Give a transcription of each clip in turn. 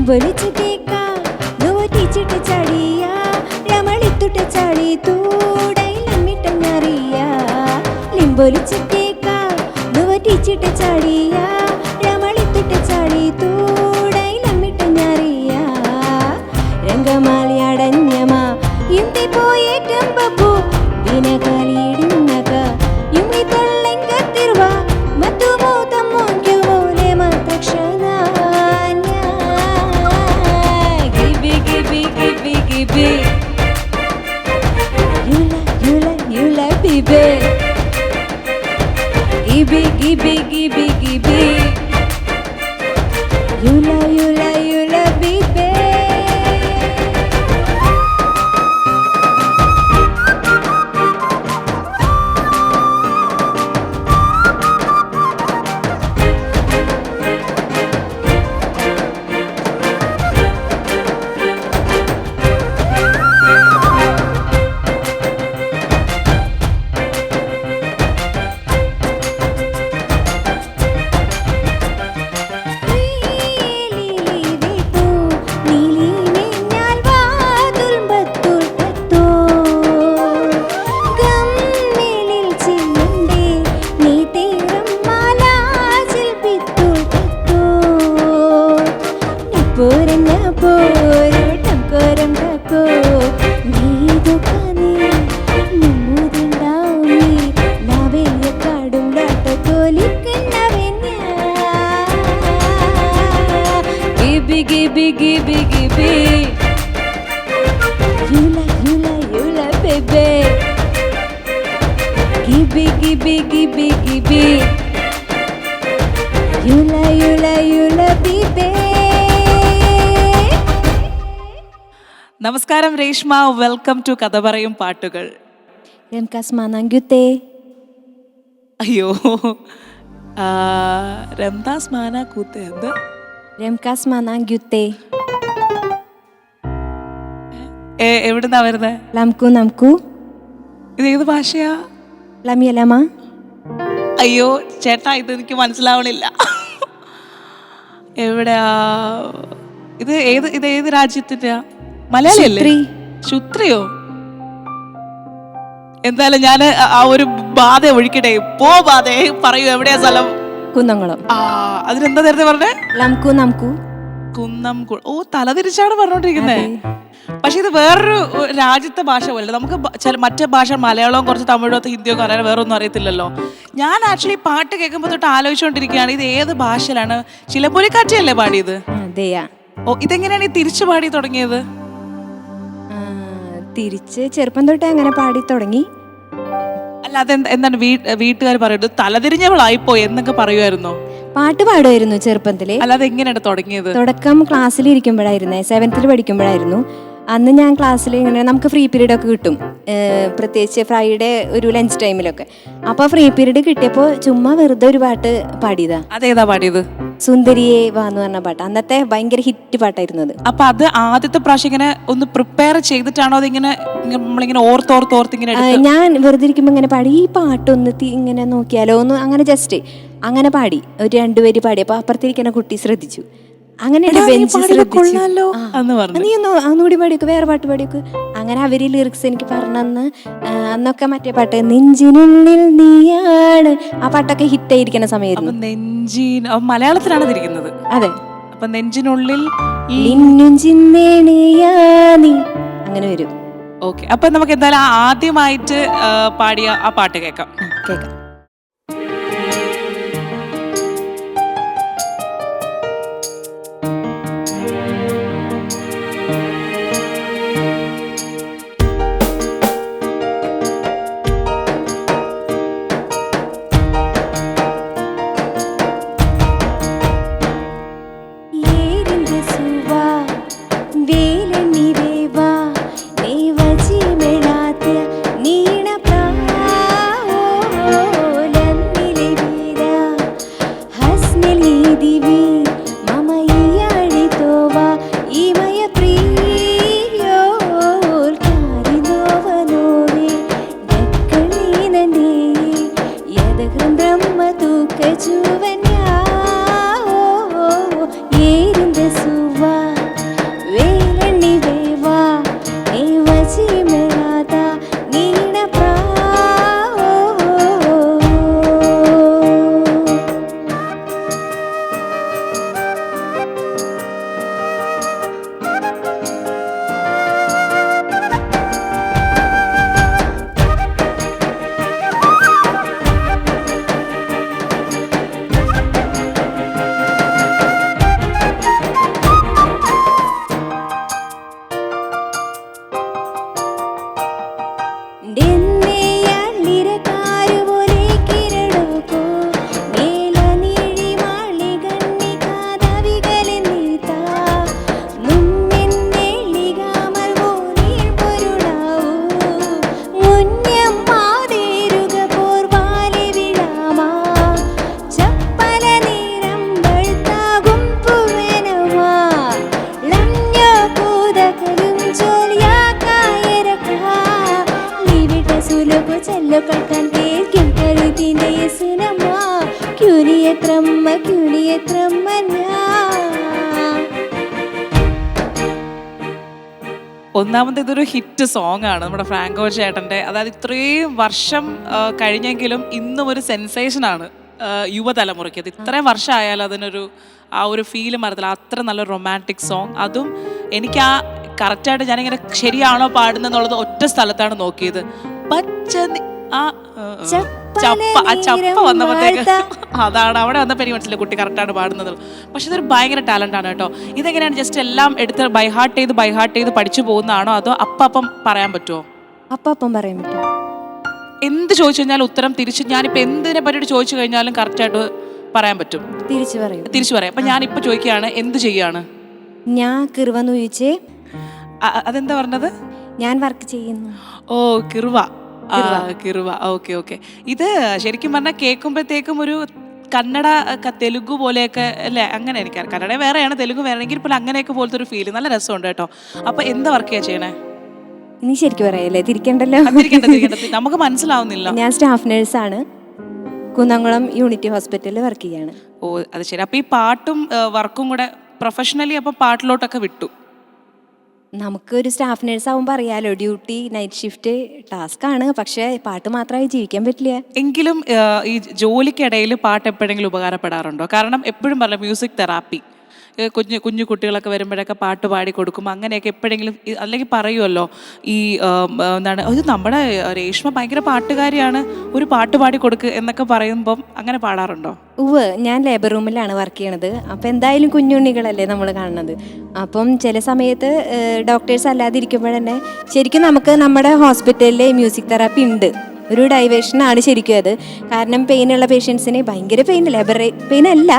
లింబొలిచు కేక నువ్వు టీచిట చాడియా రమళిత్తుట చాడి తూడై లమ్మిటన్నరియా లింబొలిచు కేక నువ్వు టీచిట చాడియా రమళిత్తుట చాడి తూడై ലമ്മിട്ടഞ്ഞറിയാ രംഗമാലിയടഞ്ഞമാ ഇന്തി പോയേ കമ്പപ്പൂ ദിനകാലിയിടുന്നക യുമി തൊള്ളെങ്കത്തിರುವ ಮತ್ತು ಮೂತಮ್ಮೊಂಗೆ ಮೂಲೆ ಮತಕ್ಷಣ ಗಿಬಿ ಗಿಬಿ ಗಿಬಿ ಗಿಬಿ ಯುಲ ಬಿಬೆ ಗಿಬಿ ಗಿಬಿ ಗಿಬಿ ಗಿಬಿ യുല ബിബേ Gibi gibi gibi Yula bebe Gibi gibi gibi gibi Yula bebe നമസ്കാരം രേഷ്മ, വെൽക്കം ടു കഥ പറയും പാട്ടുകൾ. രംകാസ്മാനാങ്കുത്തേ അയ്യോ, രംദാസ് മാനാ കൂത്തേ എന്ത്? രംകാസ്മാനാങ്കുത്തേ എവിടുന്നാ വരുന്നേ? നമുക്ക് ഇത് ഏത് ഭാഷയാ? ലമിയലമ. അയ്യോ ചേട്ടാ, ഇത് എനിക്ക് മനസ്സിലാവണില്ല. എവിടെയാ ഇത്? ഏത് രാജ്യത്തിന്റെയാ? മലയാളിയല്ലേ? ശുത്രിയോ? എന്തായാലും ഞാൻ ആ ഒരു ബാധ ഒഴിക്കട്ടെ. ബാധ പറയൂ, എവിടെയാ സ്ഥലം? കുന്നംകുളം. അതിനെന്താ നേരത്തെ പറഞ്ഞേ? കുന്നം. ഓ, തലതിരിച്ചാണ് പറഞ്ഞോണ്ടിരിക്കുന്നേ. പക്ഷെ ഇത് വേറൊരു രാജ്യത്തെ ഭാഷ പോലെ. നമുക്ക് മറ്റേ ഭാഷ മലയാളവും കുറച്ച് തമിഴോ ഹിന്ദിയോ അറിയാൻ വേറൊന്നും അറിയത്തില്ലല്ലോ. ഞാൻ ആക്ച്വലി പാട്ട് കേൾക്കുമ്പോൾ തൊട്ട് ആലോചിച്ചുകൊണ്ടിരിക്കുകയാണ്, ഇത് ഏത് ഭാഷയിലാണ്? ചിലപ്പൊലിക്കാറ്റല്ലേ പാടിയത്? ഓ, ഇതെങ്ങനെയാണ് ഈ തിരിച്ചു പാടി തുടങ്ങിയത്? തിരിച്ച് ചെറുപ്പം തൊട്ടേ അങ്ങനെ പാടി തുടങ്ങി. അല്ല, എന്താണ് വീട്ടുകാർ പറയുന്നത്? തലതിരിഞ്ഞവളായിപ്പോ എന്നൊക്കെ പറയുമായിരുന്നോ? പാട്ട് പാടുമായിരുന്നു ചെറുപ്പത്തില്. അല്ലാതെ എങ്ങനെയാണ് തുടങ്ങിയത്? തുടക്കം ക്ലാസ്സിൽ ഇരിക്കുമ്പോഴായിരുന്നേ, 7th പഠിക്കുമ്പോഴായിരുന്നു. അന്ന് ഞാൻ ക്ലാസ്സിൽ ഇങ്ങനെ നമുക്ക് ഫ്രീ പീരീഡ് ഒക്കെ കിട്ടും, പ്രത്യേകിച്ച് ഫ്രൈഡേ ഒരു ലഞ്ച് ടൈമിലൊക്കെ. അപ്പോൾ ഫ്രീ പീരീഡ് കിട്ടിയപ്പോൾ ചുമ്മാ വെറുതെ ഒരു പാട്ട് പാടിയതാ. അതേതാ പാടിയത്? സുന്ദരിയെ വാന്ന് പറഞ്ഞ പാട്ട്. അന്നത്തെ ഭയങ്കര ഹിറ്റ് പാട്ടായിരുന്നു അത്. അപ്പൊ അത് ആദ്യത്തെ പ്രാവശ്യം ഇങ്ങനെ ഒന്ന് പ്രിപ്പയർ ചെയ്തിട്ടാണോ അതിങ്ങനെ നമ്മളിങ്ങനെ ഓർത്തോർത്ത് ഇങ്ങനെ? ഞാൻ വെറുതെ ഇരിക്കുമ്പോൾ ഇങ്ങനെ പാടി, ഈ പാട്ടൊന്ന് ഇങ്ങനെ നോക്കിയാലോ ഒന്ന്, അങ്ങനെ ജസ്റ്റ് അങ്ങനെ പാടി. ഒരു 2 വരി പാടി. അപ്പൊ അപ്പുറത്തിരിക്കുന്ന കുട്ടി ശ്രദ്ധിച്ചു. അങ്ങനെ നീ ഒന്നുകൂടി പാടിയൊക്കെ, വേറെ പാട്ട് പാടിയൊക്കെ. അങ്ങനെ അവര് ലിറിക്സ് എനിക്ക് പറഞ്ഞന്ന്. അന്നൊക്കെ മറ്റേ പാട്ട് നെഞ്ചിനുള്ളിൽ നീയാണ്, ആ പാട്ടൊക്കെ ഹിറ്റ് ആയിരിക്കുന്ന സമയമായിരുന്നു. മലയാളത്തിലാണ് ഇരിക്കുന്നത്. അതെ. അപ്പൊ നെഞ്ചിനുള്ളിൽ അങ്ങനെ വരും. ഓക്കെ, അപ്പൊ നമുക്ക് എന്തായാലും ആദ്യമായിട്ട് പാടിയ ആ പാട്ട് കേൾക്കാം. Juvenile, yeah, oh, yeah, in the suva. ഒന്നാമത് ഇതൊരു ഹിറ്റ് സോങ് ആണ് നമ്മുടെ ഫ്രാങ്കോ ചേട്ടൻ്റെ. അതായത് ഇത്രയും വർഷം കഴിഞ്ഞെങ്കിലും ഇന്നും ഒരു സെൻസേഷനാണ് യുവതലമുറയ്ക്ക്. അത് ഇത്രയും വർഷമായാലും അതിനൊരു ആ ഒരു ഫീല് മറത്തില്ല. അത്ര നല്ല റൊമാൻറ്റിക് സോങ്. അതും എനിക്ക് ആ കറക്റ്റായിട്ട് ഞാനിങ്ങനെ ശരിയാണോ പാടുന്നെന്നുള്ളത് ഒറ്റ സ്ഥലത്താണ് നോക്കിയത്. ചപ്പ വന്നപ്പോഴത്തേക്ക് അതാണ് അവിടെ വന്നപ്പോൾ എനിക്ക് മനസ്സിലായി കുട്ടി കറക്റ്റാണ് പാടുന്നത്. പക്ഷെ ഇതൊരു ഭയങ്കര ടാലന്റ് ആണ് കേട്ടോ. ഇതെങ്ങനെയാണ് ജസ്റ്റ് എല്ലാം എടുത്ത് ബൈഹാർട്ട് ചെയ്ത് പഠിച്ചു പോകുന്നതാണോ അതോ അപ്പം പറയാൻ പറ്റുമോ? അപ്പം പറയാൻ പറ്റുമോ? എന്ത് ചോദിച്ചു കഴിഞ്ഞാലും ഉത്തരം തിരിച്ച് ഞാനിപ്പോൾ എന്തിനെ പറ്റിയിട്ട് ചോദിച്ചു കഴിഞ്ഞാലും കറക്റ്റായിട്ട് പറയാൻ പറ്റും. തിരിച്ചു പറയാം. അപ്പൊ ഞാനിപ്പോൾ ചോദിക്കുകയാണ്, എന്ത് ചെയ്യാണ്? ഞാൻ കിറുവന്ന് ചോദിച്ചേ. അതെന്താ പറഞ്ഞത്? ഞാൻ വർക്ക് ചെയ്യുന്നു. ഓ കിറുവ. ഓക്കെ. ഇത് ശരിക്കും പറഞ്ഞാൽ കേൾക്കുമ്പോഴത്തേക്കും ഒരു കന്നഡ തെലുഗു പോലെയൊക്കെ അല്ലേ? അങ്ങനെ എനിക്കറിയാം. കന്നഡ വേറെയാണ്, തെലുഗു വേറെ, എങ്കിൽ പോലും അങ്ങനെയൊക്കെ പോലത്തെ ഒരു ഫീല്. നല്ല രസമുണ്ട് കേട്ടോ. അപ്പൊ എന്താ വർക്ക് ചെയ്യാ ചെയ്യണേ? നീ ശരിക്കും പറയല്ലേ? തിരിക്കണ്ടല്ലോ, നമുക്ക് മനസ്സിലാവുന്നില്ല. ഞാൻ സ്റ്റാഫ് നേഴ്സാണ്, കുന്നംകുളം യൂണിറ്റി ഹോസ്പിറ്റലിൽ വർക്ക് ചെയ്യാണ്. ഓ അത് ശരി. അപ്പൊ ഈ പാട്ടും വർക്കും കൂടെ പ്രൊഫഷണലി അപ്പൊ പാട്ടിലോട്ടൊക്കെ വിട്ടു? നമുക്കൊരു സ്റ്റാഫ് നേഴ്സ് ആവുമ്പോൾ അറിയാലോ, ഡ്യൂട്ടി നൈറ്റ് ഷിഫ്റ്റ് ടാസ്ക് ആണ്. പക്ഷേ പാട്ട് മാത്രമായി ജീവിക്കാൻ പറ്റില്ല. എങ്കിലും ഈ ജോലിക്കിടയിൽ പാട്ട് എപ്പോഴെങ്കിലും ഉപകാരപ്പെടാറുണ്ടോ? കാരണം എപ്പോഴും പറഞ്ഞ മ്യൂസിക് തെറാപ്പി, കുഞ്ഞു കുട്ടികളൊക്കെ വരുമ്പോഴൊക്കെ പാട്ട് പാടി കൊടുക്കും, അങ്ങനെയൊക്കെ എപ്പോഴെങ്കിലും അല്ലെങ്കിൽ പറയുമല്ലോ ഈ എന്താണ് ഇത് നമ്മുടെ രേഷ്മ ഭയങ്കര പാട്ടുകാരിയാണ്, ഒരു പാട്ട് പാടി കൊടുക്ക് എന്നൊക്കെ പറയുമ്പം അങ്ങനെ പാടാറുണ്ടോ? ഞാൻ ലേബർ റൂമിലാണ് വർക്ക് ചെയ്യണത്. അപ്പം എന്തായാലും കുഞ്ഞുണ്ണികളല്ലേ നമ്മൾ കാണുന്നത്. അപ്പം ചില സമയത്ത് ഡോക്ടേഴ്സ് അല്ലാതിരിക്കുമ്പോഴന്നെ ശരിക്കും നമുക്ക് നമ്മുടെ ഹോസ്പിറ്റലിൽ മ്യൂസിക് തെറാപ്പി ഉണ്ട്. ഒരു ഡൈവേഷനാണ് ശരിക്കും അത്. കാരണം പെയിനുള്ള പേഷ്യൻസിന് ഭയങ്കര പെയിൻ, ലേബർ പെയിൻ അല്ല,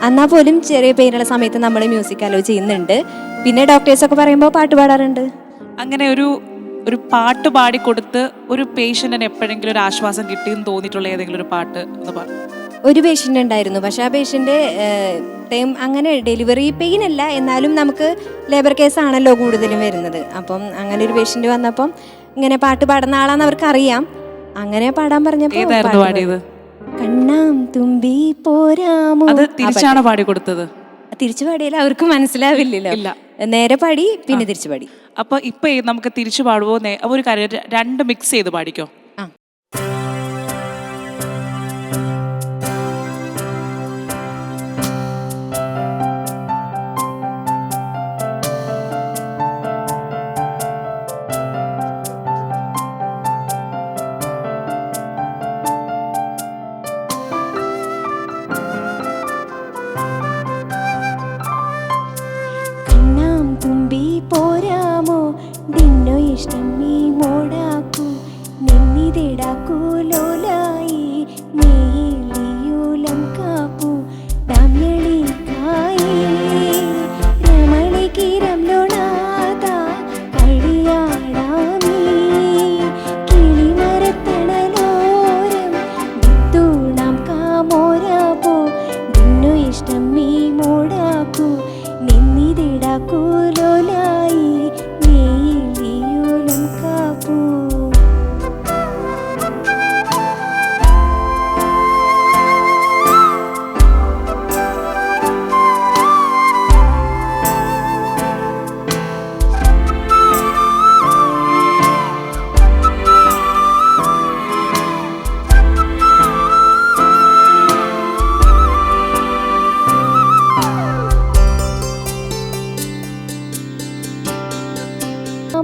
എന്നാൽ പോലും ചെറിയ പെയിനുള്ള സമയത്ത് നമ്മൾ മ്യൂസിക് അലോ ചെയ്യുന്നുണ്ട്. പിന്നെ ഡോക്ടേഴ്സൊക്കെ പറയുമ്പോൾ പാട്ട് പാടാറുണ്ട്. അങ്ങനെ ഒരു പാട്ട് പാടി കൊടുത്ത് ഒരു പേഷ്യൻറ്റിന് എപ്പോഴെങ്കിലും ഒരു ആശ്വാസം കിട്ടിയെന്ന് തോന്നിയിട്ടുള്ള ഏതെങ്കിലും ഒരു പാട്ട് എന്ന് പറഞ്ഞു? ഒരു പേഷ്യൻ്റ് ഉണ്ടായിരുന്നു. പക്ഷെ ആ പേഷ്യൻ്റെ ടൈം അങ്ങനെ ഡെലിവറി പെയിൻ അല്ല, എന്നാലും നമുക്ക് ലേബർ കേസാണല്ലോ കൂടുതലും വരുന്നത്. അപ്പം അങ്ങനെ ഒരു പേഷ്യൻ്റ് വന്നപ്പം ഇങ്ങനെ പാട്ട് പാടുന്ന ആളാന്ന് അവർക്ക് അറിയാം. അങ്ങനെ പാടാൻ പറഞ്ഞപ്പോൾ കണ്ണാം തുമ്പി പോരാമോ, അത് തിരിച്ചാണ് പാടി കൊടുത്തത്. തിരിച്ചു പാടിയാലും അവർക്ക് മനസ്സിലാവില്ലല്ലോ. നേരെ പാടി പിന്നെ തിരിച്ചു പാടി. അപ്പൊ ഇപ്പൊ നമുക്ക് തിരിച്ചു പാടുവോ? ഒരു കാര്യം, രണ്ട് മിക്സ് ചെയ്ത് പാടിക്കോ. പോരാമോ നിന്നോ ഇഷ്ടം നീ മോടാക്കൂ, നിന്നിതിടാക്കൂ ലോലായി നീലിയൂലം കാപ്പു തമിഴിക്കായി രമണികിരം ലോണാത കളിയാടാമീ കിളിമരത്തണലോരം വിത്തൂണം കാമോരാപ്പോ നിന്നോ ഇഷ്ടം നീ മോടാക്കൂ നിന്നിതിടാക്കൂ ലോലായി നീലിയൂലം കാപ്പു.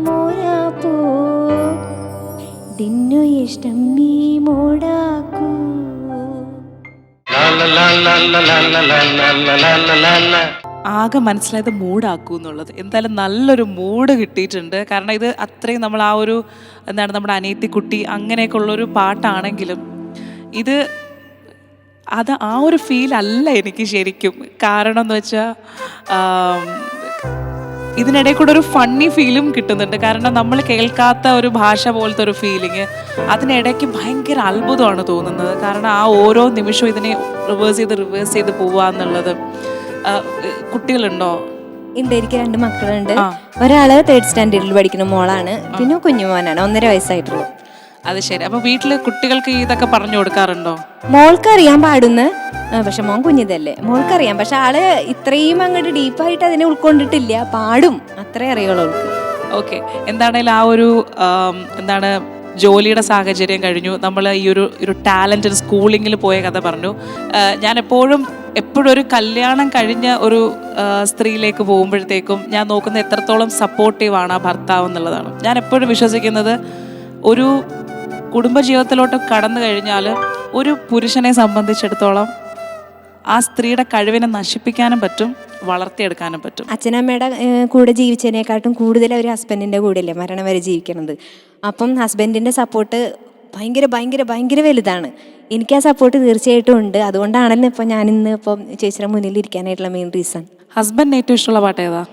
മോരാപ്പോ ദിന്നു ഇഷ്ടം നീ മോടാക്കൂ. ആകെ മനസ്സിലായത് മൂഡാക്കൂ എന്നുള്ളത്. എന്തായാലും നല്ലൊരു മൂഡ് കിട്ടിയിട്ടുണ്ട്. കാരണം ഇത് അത്രയും നമ്മൾ ആ ഒരു എന്താണ് നമ്മുടെ അനിയത്തിക്കുട്ടി അങ്ങനെയൊക്കെ ഉള്ളൊരു പാട്ടാണെങ്കിലും ഇത് അത് ആ ഒരു ഫീൽ അല്ല എനിക്ക് ശരിക്കും. കാരണം എന്ന് വെച്ചാൽ ഇതിനിടയിൽ കൂടെ ഒരു ഫണ്ണി ഫീലും കിട്ടുന്നുണ്ട്. കാരണം നമ്മൾ കേൾക്കാത്ത ഒരു ഭാഷ പോലത്തെ ഒരു ഫീലിങ്, അതിനിടയ്ക്ക് ഭയങ്കര അത്ഭുതമാണ് തോന്നുന്നത്. കാരണം ആ ഓരോ നിമിഷവും ഇതിനെ റിവേഴ്സ് ചെയ്ത് പോവുക എന്നുള്ളത്. കുട്ടികളുണ്ടോ? ഉണ്ട്, എനിക്ക് 2 മക്കളുണ്ട്. ഒരാള് 3rd സ്റ്റാൻഡേർഡിൽ പഠിക്കുന്ന മോളാണ്, പിന്നെ കുഞ്ഞുമോനാണ്, 1.5 വയസ്സായിട്ടുള്ളൂ. അത് ശരി. അപ്പൊ വീട്ടില് കുട്ടികൾക്ക് ഇതൊക്കെ പറഞ്ഞു കൊടുക്കാറുണ്ടോ? മോൾക്കറിയാൻ പാടുന്ന, പക്ഷെ മോൻ കുഞ്ഞിതല്ലേ, മോൾക്കറിയാം. പക്ഷെ ആള് ഇത്രയും അങ്ങോട്ട് ഡീപ്പായിട്ട് അതിനെ ഉൾക്കൊണ്ടിട്ടില്ല. പാടും, അത്രേ അറിയുള്ളൂ അവൾക്ക്. ഓക്കെ, എന്താണേലും ആ ഒരു എന്താണ് ജോലിയുടെ സാഹചര്യം കഴിഞ്ഞു, നമ്മൾ ഈ ഒരു ടാലൻറ്റ് സ്കൂളിങ്ങിൽ പോയ കഥ പറഞ്ഞു. ഞാൻ എപ്പോഴും ഒരു കല്യാണം കഴിഞ്ഞ ഒരു സ്ത്രീയിലേക്ക് പോകുമ്പോഴത്തേക്കും ഞാൻ നോക്കുന്നത് എത്രത്തോളം സപ്പോർട്ടീവാണ് ആ ഭർത്താവ് എന്നുള്ളതാണ്. ഞാൻ എപ്പോഴും വിശ്വസിക്കുന്നത് ഒരു കുടുംബജീവിതത്തിലോട്ട് കടന്നു കഴിഞ്ഞാൽ ഒരു പുരുഷനെ സംബന്ധിച്ചിടത്തോളം ആ സ്ത്രീയുടെ കഴിവിനെ നശിപ്പിക്കാനും പറ്റും, വളർത്തിയെടുക്കാനും പറ്റും. അച്ഛനമ്മയുടെ കൂടെ ജീവിച്ചതിനെക്കാട്ടും കൂടുതൽ ഒരു ഹസ്ബൻഡിൻ്റെ കൂടെയല്ലേ മരണം വരെ ജീവിക്കണത്. അപ്പം ഹസ്ബൻഡിൻ്റെ സപ്പോർട്ട് ഭയങ്കര ഭയങ്കര ഭയങ്കര വലുതാണ്. എനിക്ക് ആ സപ്പോർട്ട് തീർച്ചയായിട്ടും ഉണ്ട്. അതുകൊണ്ടാണല്ലോ ഇപ്പം ഞാനിന്ന് ഇപ്പം ചേച്ചിയുടെ മുന്നിൽ ഇരിക്കാനായിട്ടുള്ള മെയിൻ റീസൺ. ഹസ്ബൻഡിന് ഏറ്റവും ഇഷ്ടമുള്ള പാട്ട് ഏതാ?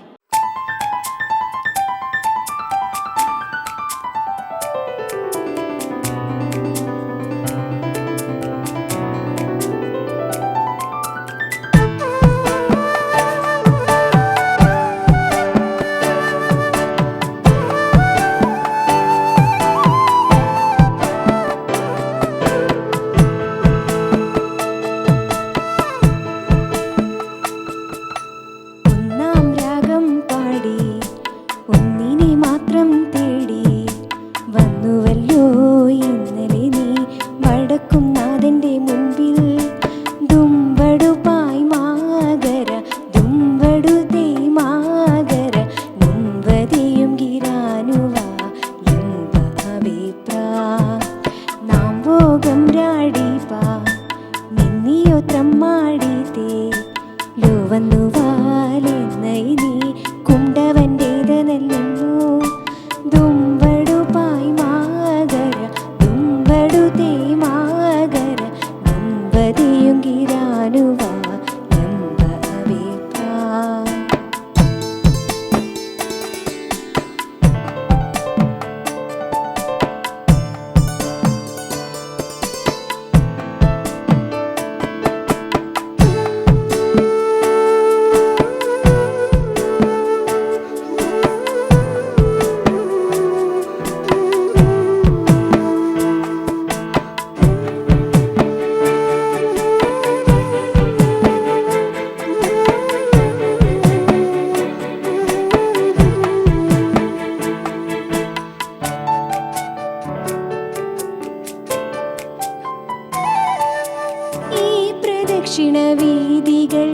ദക്ഷിണവീതികൾ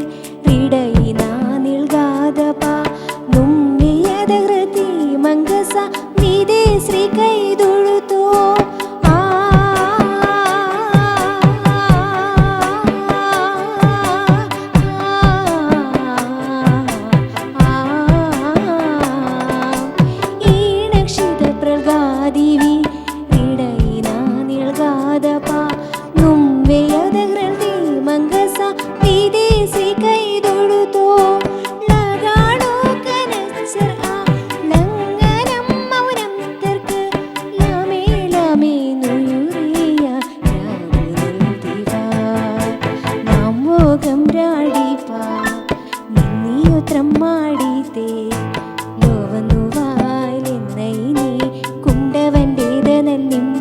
ഇടയിനാ നിൽഗാതപ നുമ്മിയത ഹൃതി മംഗസ നീതേ ശ്രീ കൈതൊഴുത്തോ ഈണക്ഷിത പ്രഗാദിവി ഇടയിനാ നിൽഗാതപ നുമ്മിയത ഹൃതി മംഗസ വിദേശി കൈതൊഴുത്തോ ലഗാണോ കനച്ചർ ആ ലംഘനം മൗനം തർക്ക് ലാമേ ലാമേ നുയുറിയ രാവുനിൽ ദിവാ നാം മോകം രാടിപ്പാ നിന്നിയോത്രം മാടിത്തേ ലോവന്നു വാലെന്നൈ നീ കുണ്ടവൻ്റേത നല്ലിമ്മൂ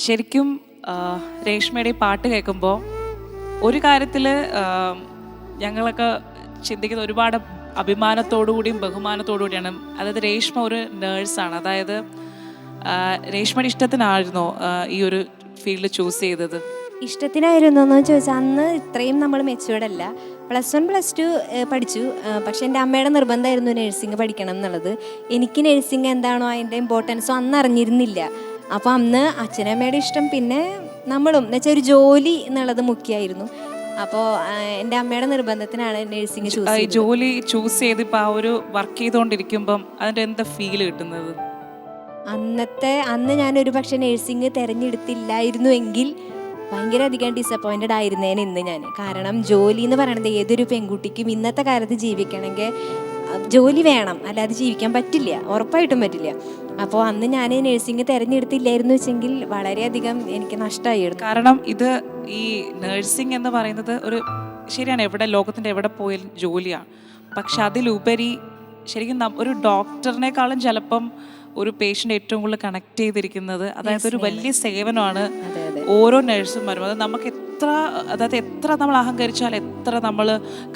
ശരിക്കും രേഷ്മയുടെ ഈ പാട്ട് കേൾക്കുമ്പോൾ ഒരു കാര്യത്തിൽ ഞങ്ങളൊക്കെ ചിന്തിക്കുന്നത് ഒരുപാട് അഭിമാനത്തോടു കൂടിയും ബഹുമാനത്തോടു കൂടിയാണ്. അതായത് രേഷ്മ ഒരു നേഴ്സാണ്. അതായത് രേഷ്മയുടെ ഇഷ്ടത്തിനായിരുന്നോ ഈ ഒരു ഫീൽഡ് ചൂസ് ചെയ്തത്? ഇഷ്ടത്തിനായിരുന്നു എന്ന് ചോദിച്ചാൽ അന്ന് ഇത്രയും നമ്മൾ മെച്യൂർഡ് അല്ല. +1 +2 പഠിച്ചു. പക്ഷെ എൻ്റെ അമ്മയുടെ നിർബന്ധമായിരുന്നു നഴ്സിംഗ് പഠിക്കണം എന്നുള്ളത്. എനിക്ക് നഴ്സിംഗ് എന്താണോ അതിൻ്റെ ഇമ്പോർട്ടൻസോ അന്ന് അറിഞ്ഞിരുന്നില്ല. അപ്പോൾ അന്ന് അച്ഛനമ്മയുടെ ഇഷ്ടം, പിന്നെ നമ്മളും എന്ന് ഒരു ജോലി എന്നുള്ളത് മുഖ്യമായിരുന്നു. അപ്പോൾ എൻ്റെ അമ്മയുടെ നിർബന്ധത്തിനാണ് നഴ്സിംഗ് ചൂസ് ചെയ്തത്. ജോലി ചൂസ് ചെയ്ത് ഇപ്പോൾ ആ ഒരു വർക്ക് ചെയ്തുകൊണ്ടിരിക്കുമ്പം അതിൻ്റെ എന്താ ഫീൽ കിട്ടുന്നത്? അന്ന് ഞാനൊരു പക്ഷെ നഴ്സിംഗ് തിരഞ്ഞെടുത്തില്ലായിരുന്നു എങ്കിൽ ഭയങ്കര അധികം ഡിസപ്പോയിൻറ്റഡ് ആയിരുന്നേനെ ഇന്ന് ഞാൻ. കാരണം ജോലി എന്ന് പറയുന്നത് ഏതൊരു പെൺകുട്ടിക്കും ഇന്നത്തെ കാലത്ത് ജീവിക്കണമെങ്കിൽ ജോലി വേണം, അല്ലാതെ ജീവിക്കാൻ പറ്റില്ല, ഉറപ്പായിട്ടും പറ്റില്ല. അപ്പോൾ അന്ന് ഞാൻ നഴ്സിംഗ് തിരഞ്ഞെടുത്തില്ലായിരുന്നു വെച്ചെങ്കിൽ വളരെയധികം എനിക്ക് നഷ്ടമായിരുന്നു. കാരണം ഇത് ഈ നഴ്സിംഗ് എന്ന് പറയുന്നത് ഒരു ശരിയാണ്, ലോകത്തിൻ്റെ എവിടെ പോയാലും ജോലിയാണ്. പക്ഷെ അതിലുപരി ശരിക്കും ഒരു ഡോക്ടറിനേക്കാളും ചിലപ്പം ഒരു പേഷ്യൻ്റ് ഏറ്റവും കൂടുതൽ കണക്ട് ചെയ്തിരിക്കുന്നത്. അതായത് ഒരു വലിയ സേവനമാണ് ഓരോ നഴ്സുമാരും. അത് നമുക്ക് എത്ര നമ്മൾ അഹങ്കരിച്ചാൽ, എത്ര നമ്മൾ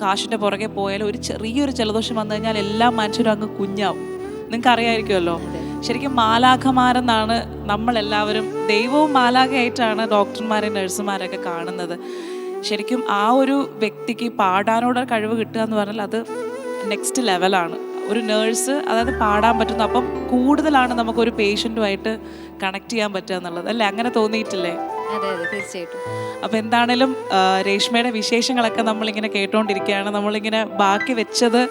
കാശിൻ്റെ പുറകെ പോയാലും ഒരു ചെറിയൊരു ജലദോഷം വന്നു കഴിഞ്ഞാൽ എല്ലാ മനുഷ്യരും അങ്ങ് കുഞ്ഞാവും. നിങ്ങൾക്ക് അറിയാമായിരിക്കുമല്ലോ. ശരിക്കും മാലാഖമാരെന്നാണ് നമ്മളെല്ലാവരും, ദൈവവും മാലാഖയായിട്ടാണ് ഡോക്ടർമാരെയും നഴ്സുമാരെയൊക്കെ കാണുന്നത്. ശരിക്കും ആ ഒരു വ്യക്തിക്ക് പാടാനോട് കഴിവ് കിട്ടുക എന്ന് പറഞ്ഞാൽ അത് നെക്സ്റ്റ് ലെവലാണ്. ഒരു നേഴ്സ് അതായത് പാടാൻ പറ്റുന്നു, അപ്പം കൂടുതലാണ് നമുക്കൊരു പേഷ്യൻറ്റുമായിട്ട് കണക്ട് ചെയ്യാൻ പറ്റുക എന്നുള്ളത് അല്ലേ? അങ്ങനെ തോന്നിയിട്ടില്ലേ? അതെ അതെ, തീർച്ചയായിട്ടും. അപ്പം എന്താണേലും രേഷ്മയുടെ വിശേഷങ്ങളൊക്കെ നമ്മളിങ്ങനെ കേട്ടോണ്ടിരിക്കുകയാണ്. നമ്മളിങ്ങനെ ബാക്കി വെച്ചത്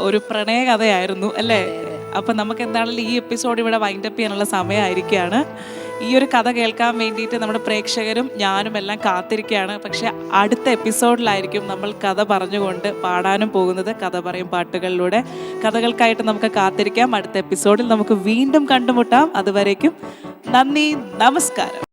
ഒരു പ്രണയ കഥയായിരുന്നു അല്ലേ? അപ്പം നമുക്ക് എന്താണെങ്കിലും ഈ എപ്പിസോഡ് ഇവിടെ വൈൻഡപ്പ് ചെയ്യാനുള്ള സമയമായിരിക്കുകയാണ്. ഈ ഒരു കഥ കേൾക്കാൻ വേണ്ടിയിട്ട് നമ്മുടെ പ്രേക്ഷകരും ഞാനും എല്ലാം കാത്തിരിക്കുകയാണ്. പക്ഷെ അടുത്ത എപ്പിസോഡിലായിരിക്കും നമ്മൾ കഥ പറഞ്ഞുകൊണ്ട് പാടാനും പോകുന്നത്, കഥ പറയും പാട്ടുകളിലൂടെ. കഥകൾക്കായിട്ട് നമുക്ക് കാത്തിരിക്കാം. അടുത്ത എപ്പിസോഡിൽ നമുക്ക് വീണ്ടും കണ്ടുമുട്ടാം. അതുവരേക്കും നന്ദി, നമസ്കാരം.